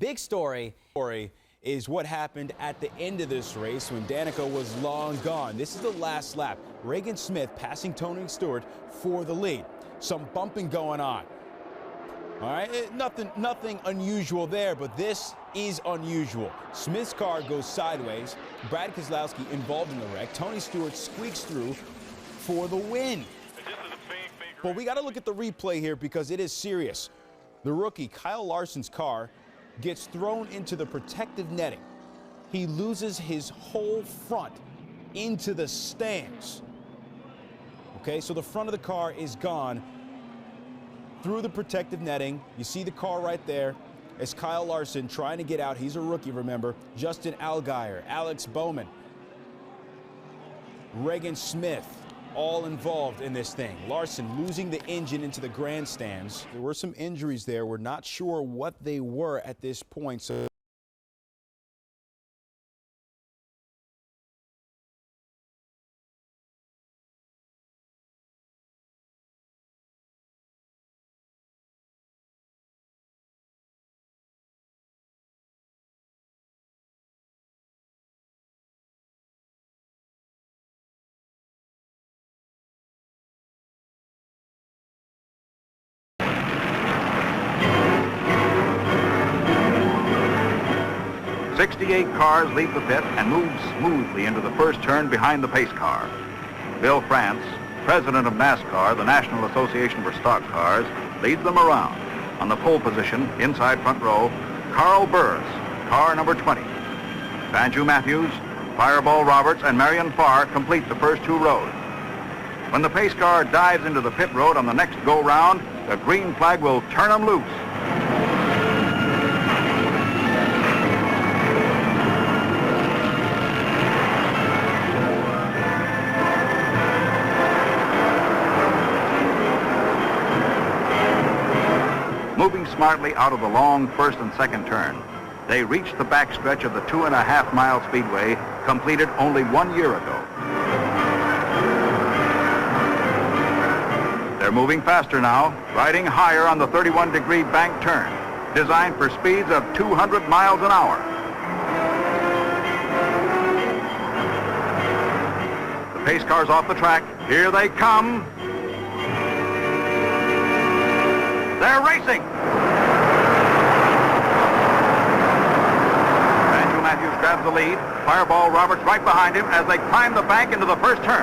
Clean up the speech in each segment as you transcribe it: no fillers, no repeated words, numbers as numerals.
Big story is what happened at the end of this race when Danica was long gone. This is the last lap. Regan Smith passing Tony Stewart for the lead. Some bumping going on. All right, nothing unusual there, but this is unusual. Smith's car goes sideways. Brad Keselowski involved in the wreck. Tony Stewart squeaks through for the win. But we got to look at the replay here because it is serious. The rookie, Kyle Larson's car, gets thrown into the protective netting. He loses his whole front into the stands. Okay, so the front of the car is gone through the protective netting. You see the car right there. It's Kyle Larson trying to get out. He's a rookie, remember. Justin Allgaier, Alex Bowman, Regan Smith, all involved in this thing. Larson losing the engine into the grandstands. There were some injuries there. We're not sure what they were at this point. So "68 cars leave the pit and move smoothly into the first turn behind the pace car. Bill France, president of Nascar, the National Association for Stock Cars, leads them around. On the pole position, inside front row, Carl Burris, car number 20. Banju Matthews, Fireball Roberts, and Marion Farr complete the first two rows. When the pace car dives into the pit road on the next go-round, the green flag will turn them loose. Moving smartly out of the long first and second turn, they reached the backstretch of the 2.5-mile speedway completed only 1 year ago. They're moving faster now, riding higher on the 31-degree bank turn, designed for speeds of 200 miles an hour. The pace car's off the track. Here they come. They're racing. Banjo Matthews grabs the lead. Fireball Roberts right behind him as they climb the bank into the first turn.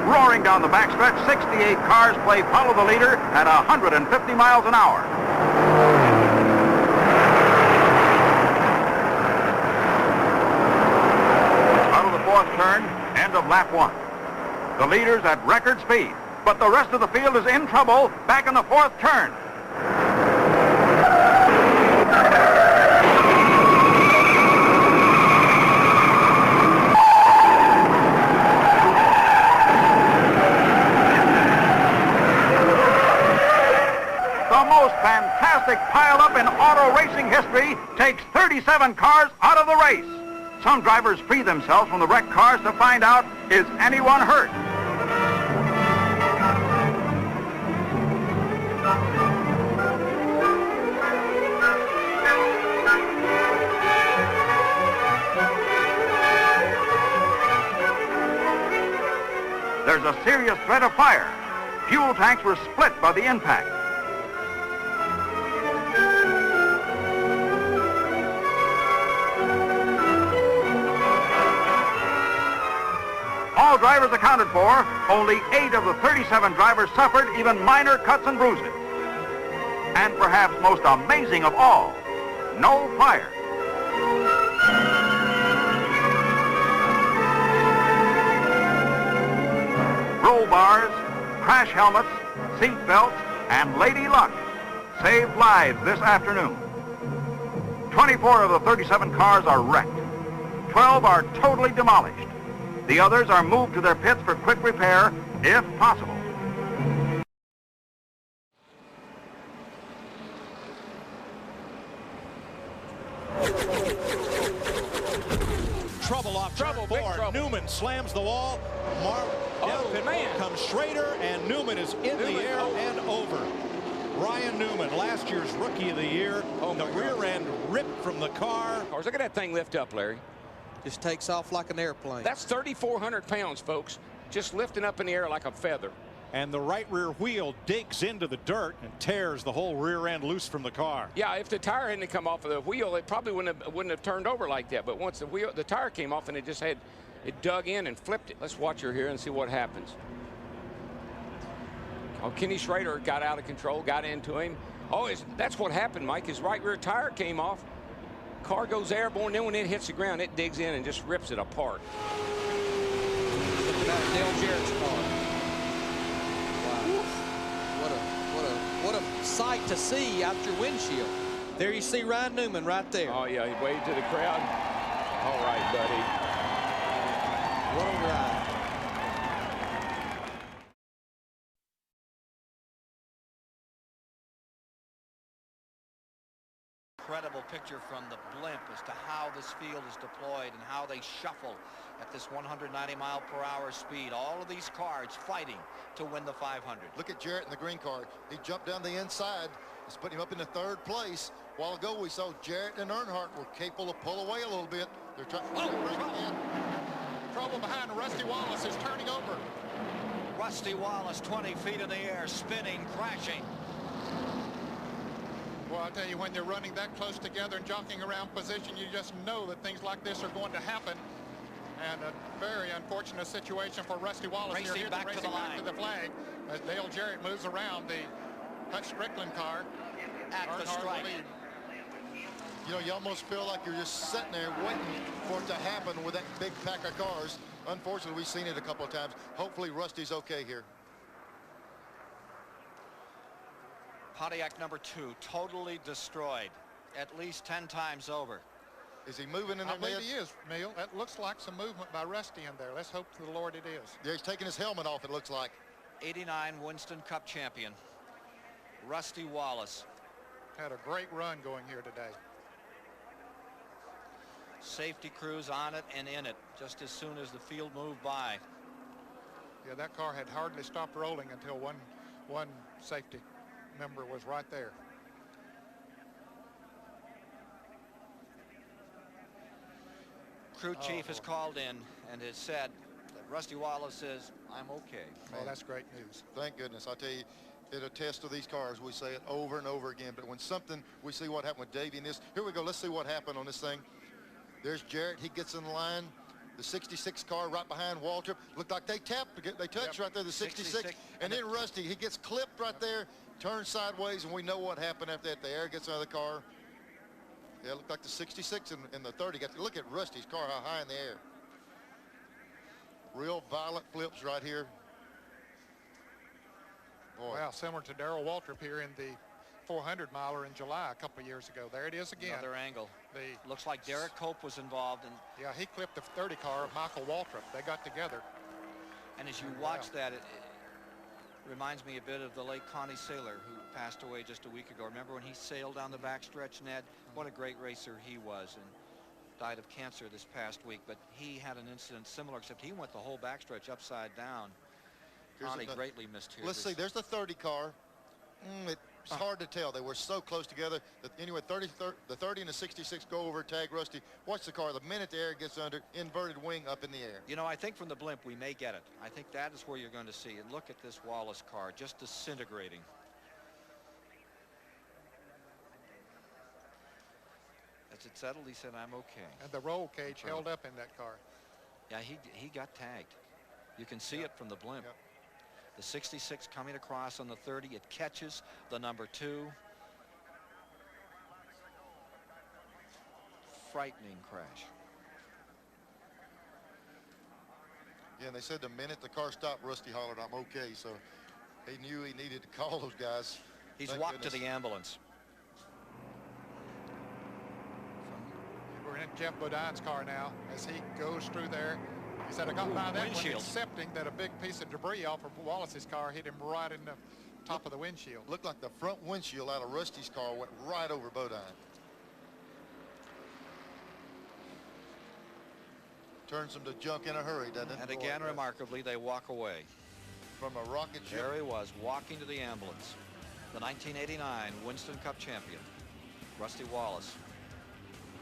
Roaring down the backstretch, 68 cars play follow the leader at 150 miles an hour. Turn, end of lap 1. The leader's at record speed, but the rest of the field is in trouble back in the fourth turn. The most fantastic pileup in auto racing history takes 37 cars out of the race. Some drivers free themselves from the wrecked cars to find out, is anyone hurt? There's a serious threat of fire. Fuel tanks were split by the impact. All drivers accounted for, only 8 of the 37 drivers suffered even minor cuts and bruises. And perhaps most amazing of all, no fire. Roll bars, crash helmets, seat belts, and Lady Luck saved lives this afternoon. 24 of the 37 cars are wrecked. 12 are totally demolished. The others are moved to their pits for quick repair, if possible. Trouble off turn 4. Newman and slams the wall. Comes Schrader, and Newman is in the air and over. Ryan Newman, last year's Rookie of the Year. The rear end ripped from the car. Look at that thing lift up, Larry. Just takes off like an airplane. That's 3,400 pounds, folks. Just lifting up in the air like a feather. And the right rear wheel digs into the dirt and tears the whole rear end loose from the car. Yeah, if the tire hadn't come off of the wheel, it probably wouldn't have turned over like that. But once the tire came off and it dug in and flipped it. Let's watch her here and see what happens. Oh, Kenny Schrader got out of control, got into him. Oh, that's what happened, Mike. His right rear tire came off. Car goes airborne. Then when it hits the ground, it digs in and just rips it apart. Look at that Dale Jarrett's car. Wow. What a sight to see out your windshield. There you see Ryan Newman right there. Oh, yeah, he waved to the crowd. All right, buddy. What a ride. Incredible picture from the blimp as to how this field is deployed and how they shuffle at this 190-mile-per-hour speed. All of these cars fighting to win the 500. Look at Jarrett in the green car. He jumped down the inside. It's putting him up in the third place. A while ago, we saw Jarrett and Earnhardt were capable to pull away a little bit. They're trying to bring it in. Trouble behind Rusty Wallace is turning over. Rusty Wallace 20 feet in the air, spinning, crashing. Well, I'll tell you, when they're running that close together and jockeying around position, you just know that things like this are going to happen. And a very unfortunate situation for Rusty Wallace. Racing back to the line. Back to the flag as Dale Jarrett moves around the Hutch Strickland car. At the stripe. You know, you almost feel like you're just sitting there waiting for it to happen with that big pack of cars. Unfortunately, we've seen it a couple of times. Hopefully, Rusty's okay here. Pontiac number 2, totally destroyed, at least 10 times over. Is he moving in there? I believe he is, Neil. That looks like some movement by Rusty in there. Let's hope to the Lord it is. Yeah, he's taking his helmet off, it looks like. 89 Winston Cup champion, Rusty Wallace. Had a great run going here today. Safety crews on it and in it just as soon as the field moved by. Yeah, that car had hardly stopped rolling until one safety member was right there. Crew chief has called in and has said that Rusty Wallace says, I'm okay. Oh, that's great news. Thank goodness. I tell you, it attests to these cars. We say it over and over again. But when something, we see what happened with Davey in this. Here we go. Let's see what happened on this thing. There's Jarrett. He gets in the line. The 66 car right behind Waltrip. Looked like they tapped. They touched right there, the 66. And then Rusty, he gets clipped right there, turns sideways, and we know what happened after that. The air gets out of the car. Yeah, it looked like the 66 and the 30. Look at Rusty's car, how high in the air. Real violent flips right here. Boy. Well, similar to Darrell Waltrip here in the 400-miler in July a couple of years ago. There it is again. Another angle. Looks like Derek Cope was involved. Yeah, he clipped the 30 car of Michael Waltrip. They got together. And as you watch that, it reminds me a bit of the late Connie Saylor, who passed away just a week ago. Remember when he sailed down the backstretch, Ned? What a great racer he was, and died of cancer this past week. But he had an incident similar, except he went the whole backstretch upside down. Connie greatly missed here. Let's see, there's the 30 car. It's hard to tell. They were so close together. Anyway, the 30 and the 66 go over, tag Rusty. Watch the car. The minute the air gets under, inverted wing up in the air. You know, I think from the blimp we may get it. I think that is where you're going to see. And look at this Wallace car just disintegrating. As it settled, he said, I'm okay. And the roll cage held up in that car. Yeah, he got tagged. You can see it from the blimp. Yep. The 66 coming across on the 30. It catches the number 2. Frightening crash. Yeah, and they said the minute the car stopped, Rusty hollered, I'm okay. So he knew he needed to call those guys. He's walked to the ambulance. We're in Jeff Bodine's car now as he goes through there. He said, I got by that one, accepting that a big piece of debris off of Wallace's car hit him right in the top of the windshield. Looked like the front windshield out of Rusty's car went right over Bodine. turns them to junk in a hurry, doesn't it? And again, remarkably, they walk away. From a rocket ship. There he was, walking to the ambulance. The 1989 Winston Cup champion, Rusty Wallace,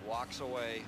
walks away